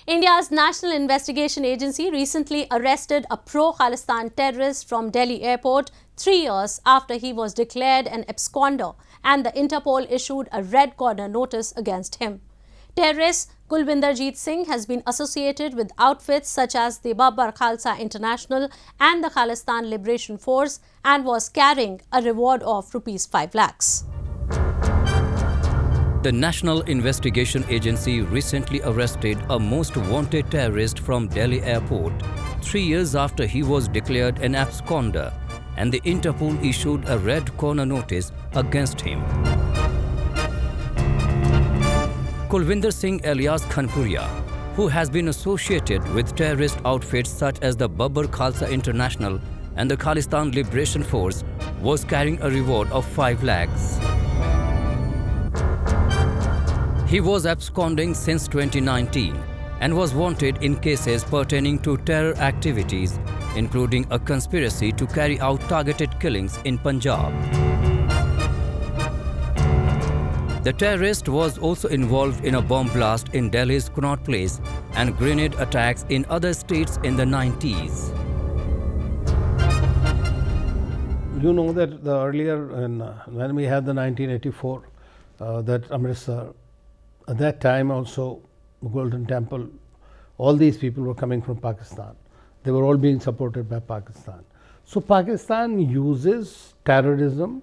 India's National Investigation Agency recently arrested a pro-Khalistan terrorist from Delhi airport 3 years after he was declared an absconder, and the Interpol issued a red corner notice against him. Terrorist Kulwinderjit Singh has been associated with outfits such as the Babbar Khalsa International and the Khalistan Liberation Force and was carrying a reward of ₹5 lakhs. The National Investigation Agency recently arrested a most wanted terrorist from Delhi airport 3 years after he was declared an absconder, and the Interpol issued a red corner notice against him. Kulwinder Singh alias Khanpuria, who has been associated with terrorist outfits such as the Babbar Khalsa International and the Khalistan Liberation Force, was carrying a reward of 5 lakhs. He was absconding since 2019 and was wanted in cases pertaining to terror activities, including a conspiracy to carry out targeted killings in Punjab. The terrorist was also involved in a bomb blast in Delhi's Connaught Place and grenade attacks in other states in the 90s. You know that earlier when we had the 1984, that Amritsar, at that time also the Golden Temple, all these people were coming from Pakistan. They were all being supported by Pakistan. So Pakistan uses terrorism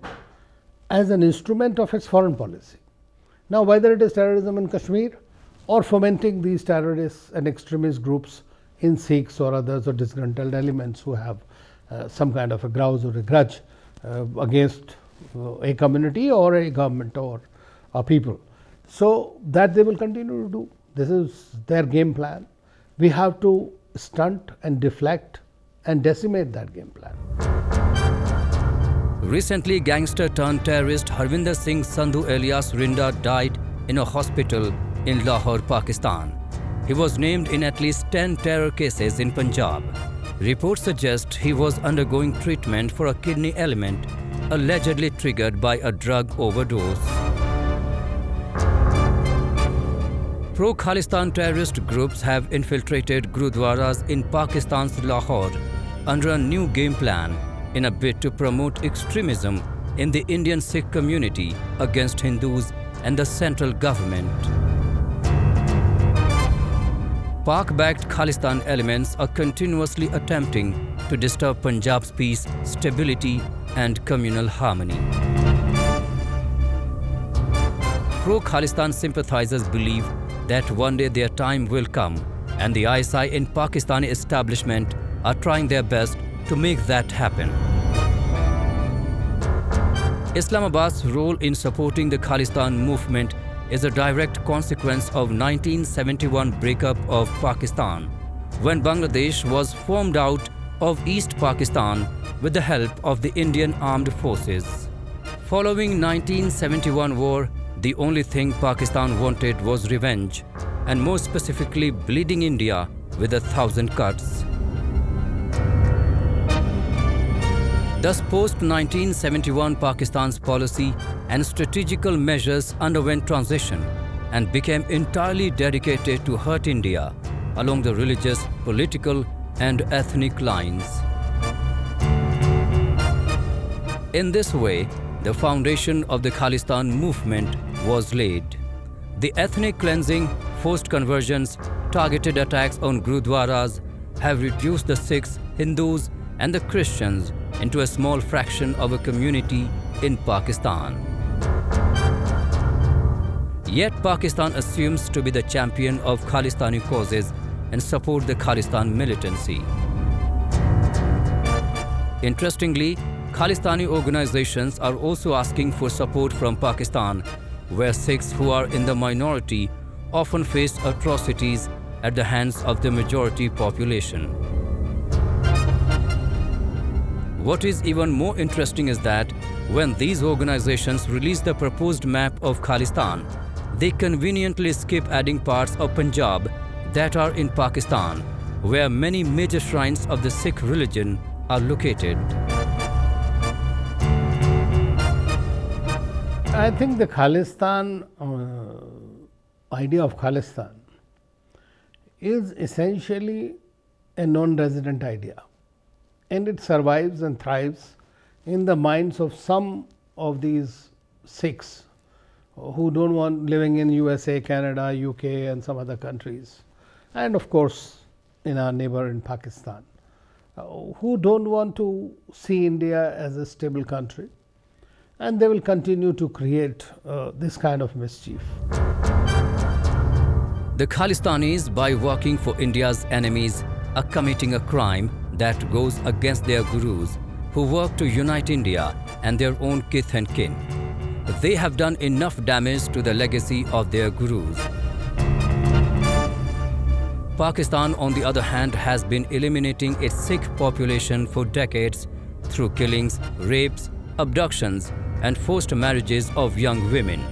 as an instrument of its foreign policy. Now, whether it is terrorism in Kashmir or fomenting these terrorists and extremist groups in Sikhs or others or disgruntled elements who have some kind of a grouse or a grudge against a community or a government or a people. So that they will continue to do. This is their game plan. We have to stunt and deflect and decimate that game plan. Recently, gangster turned terrorist Harvinder Singh Sandhu alias Rinda died in a hospital in Lahore, Pakistan. He was named in at least 10 terror cases in Punjab. Reports suggest he was undergoing treatment for a kidney ailment allegedly triggered by a drug overdose. Pro Khalistan terrorist groups have infiltrated gurudwaras in Pakistan's Lahore under a new game plan in a bid to promote extremism in the Indian Sikh community against Hindus and the central government. Pak-backed Khalistan elements are continuously attempting to disturb Punjab's peace, stability and communal harmony. Pro Khalistan sympathizers believe that one day their time will come, and the ISI in Pakistani establishment are trying their best to make that happen. Islamabad's role in supporting the Khalistan movement is a direct consequence of 1971 breakup of Pakistan, when Bangladesh was formed out of East Pakistan with the help of the Indian Armed Forces. Following 1971 war, the only thing Pakistan wanted was revenge, and more specifically bleeding India with 1,000 cuts. Thus, post-1971 Pakistan's policy and strategical measures underwent transition and became entirely dedicated to hurt India along the religious, political and ethnic lines. In this way, the foundation of the Khalistan movement was laid. The ethnic cleansing, forced conversions, targeted attacks on gurudwaras have reduced the Sikhs, Hindus and the Christians into a small fraction of a community in Pakistan. Yet Pakistan assumes to be the champion of Khalistani causes and support the Khalistan militancy. Interestingly, Khalistani organizations are also asking for support from Pakistan, where Sikhs who are in the minority often face atrocities at the hands of the majority population. What is even more interesting is that when these organizations release the proposed map of Khalistan, they conveniently skip adding parts of Punjab that are in Pakistan, where many major shrines of the Sikh religion are located. I think the Khalistan idea of Khalistan is essentially a non-resident idea, and it survives and thrives in the minds of some of these Sikhs who don't want living in USA, Canada, UK and some other countries, and of course in our neighbor in Pakistan, who don't want to see India as a stable country, and they will continue to create this kind of mischief. The Khalistanis, by working for India's enemies, are committing a crime that goes against their gurus, who work to unite India and their own kith and kin. They have done enough damage to the legacy of their gurus. Pakistan, on the other hand, has been eliminating its Sikh population for decades through killings, rapes, abductions, and forced marriages of young women.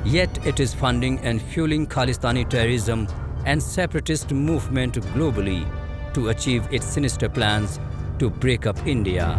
Yet it is funding and fueling Khalistani terrorism and separatist movement globally to achieve its sinister plans to break up India.